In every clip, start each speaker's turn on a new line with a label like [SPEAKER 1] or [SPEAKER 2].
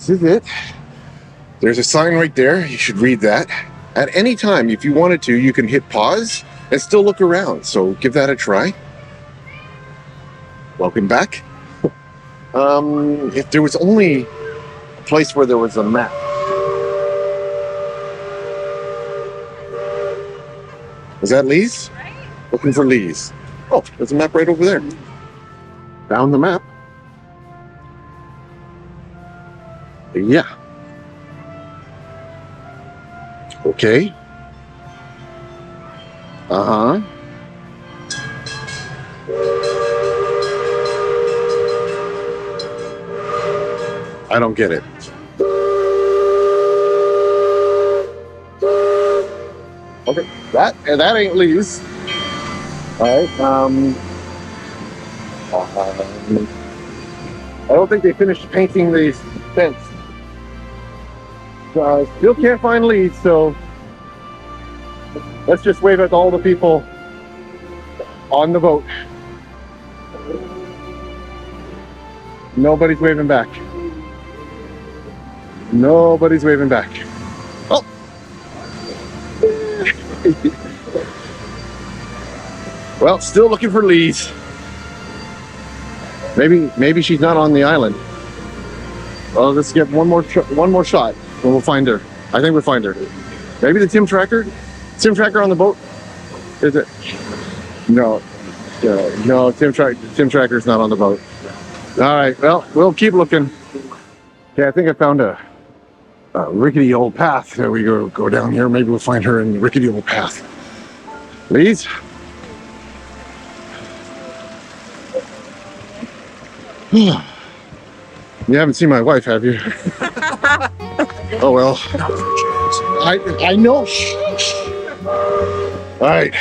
[SPEAKER 1] This is it. There's a sign right there. You should read that. At any time, if you wanted to, you can hit pause and still look around. So give that a try. Welcome back. If there was only a place where there was a map. Is that Lee's?
[SPEAKER 2] Right?
[SPEAKER 1] Looking for Lee's. Oh, there's a map right over there. Found the map. Yeah. Okay. Uh-huh. I don't get it. Okay, that ain't Lee's. All right. I don't think they finished painting these fence. Still can't find Lee's, so let's just wave at all the people on the boat. Nobody's waving back. Nobody's waving back. Oh. Well, still looking for Lee's. Maybe she's not on the island. Well, let's get one more shot, and we'll find her. I think we'll find her. Maybe the Tim Tracker on the boat. Is it? No, no. Tim Tracker's not on the boat. All right. Well, we'll keep looking. Okay, I think I found a rickety old path. There we go down here. Maybe we'll find her in the rickety old path. Lee's? You haven't seen my wife, have you? Oh well. I know. All right.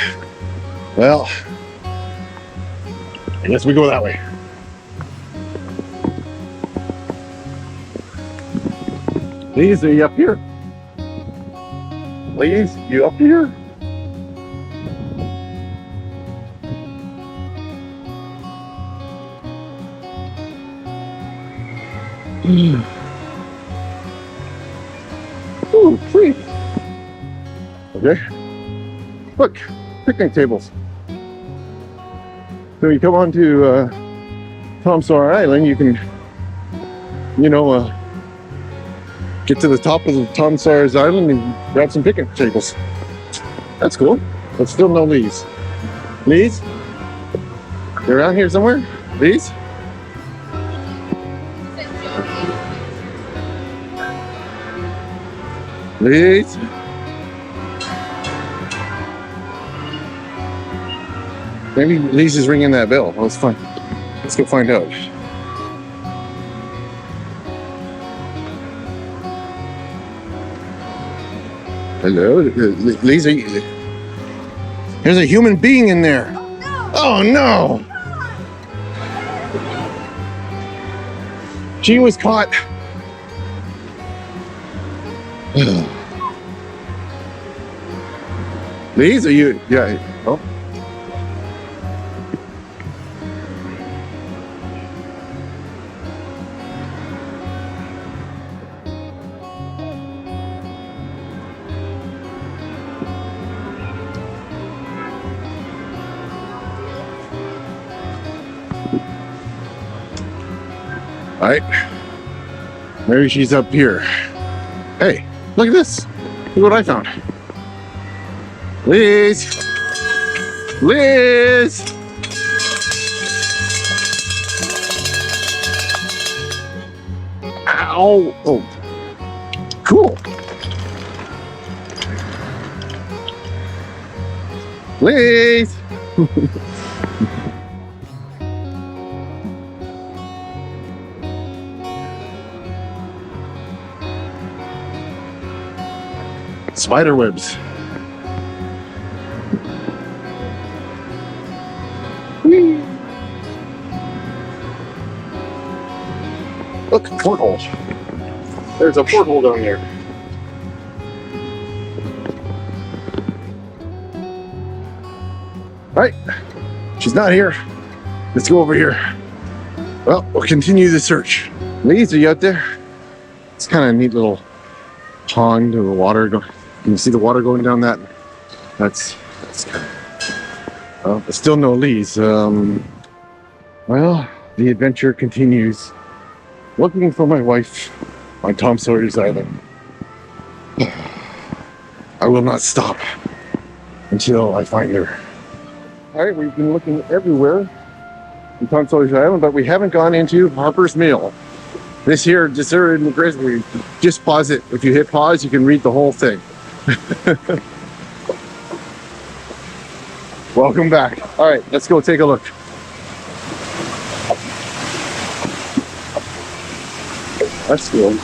[SPEAKER 1] Well, I guess we go that way. Lee's, are you up here? Lee's, you up here? Ooh, sweet. Okay. Look, picnic tables. So you come on to Tom Sawyer Island, you can, get to the top of the Tom Sawyer's Island and grab some picnic tables. That's cool. But still no Lee's. Lee's? They're around here somewhere? Lee's? Lee's? Maybe Lee's is ringing that bell. Let's go find out. Hello, Lee's. There's a human being in there. Oh no! She was caught. Lee's, are you? Yeah. Oh. All right. Maybe she's up here. Hey, look at this. Look what I found. Liz! Liz! Ow! Oh, cool. Liz! Spider webs. Whee. Look, porthole. There's a porthole down there. Right, she's not here. Let's go over here. Well, we'll continue the search. Lee's, are you out there? It's kind of a neat little pond of the water. Can you see the water going down that? That's kind of, but still no leads. Well, the adventure continues. Looking for my wife on Tom Sawyer's Island. I will not stop until I find her. All right, we've been looking everywhere on Tom Sawyer's Island, but we haven't gone into Harper's Mill. This here, deserted in the grizzly. Just pause it. If you hit pause, you can read the whole thing. Welcome back. All right, let's go take a look. That's cool.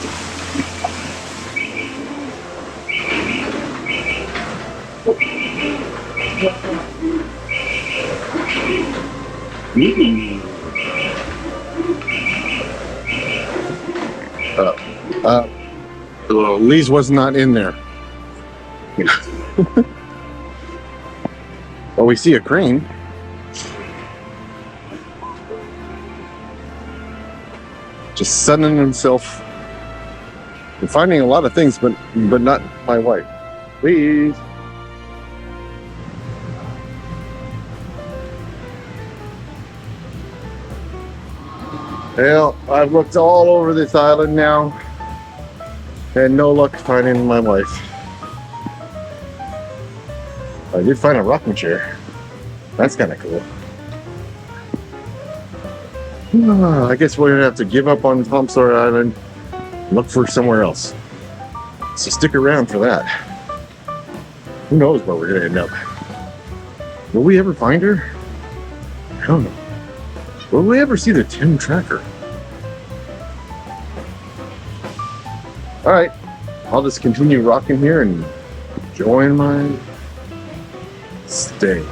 [SPEAKER 1] Lee's was not in there. Well, we see a crane. Just sunning himself and finding a lot of things, but not my wife. Please. Well, I've looked all over this island now, and no luck finding my wife. I did find a rocking chair. That's kind of cool. I guess we're gonna have to give up on Tom Sawyer Island and look for somewhere else. So stick around for that. Who knows where we're gonna end up? Will we ever find her? I don't know. Will we ever see the Tim tracker? All right, I'll just continue rocking here and enjoying my stay.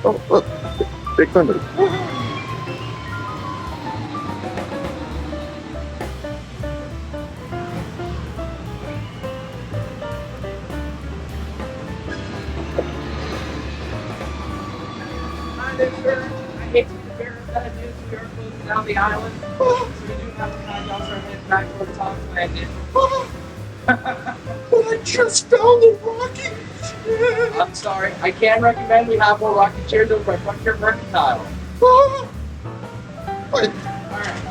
[SPEAKER 1] Oh, look, Big Thunder.
[SPEAKER 2] I hate to compare that news. We are closing down the island. So we do have to kind of start heading back towards Tom's Landing.
[SPEAKER 1] But I just found the rocking chair.
[SPEAKER 2] I'm sorry. I can recommend we have more rocking chairs over by Frontier Mercantile.
[SPEAKER 1] What?
[SPEAKER 2] Alright.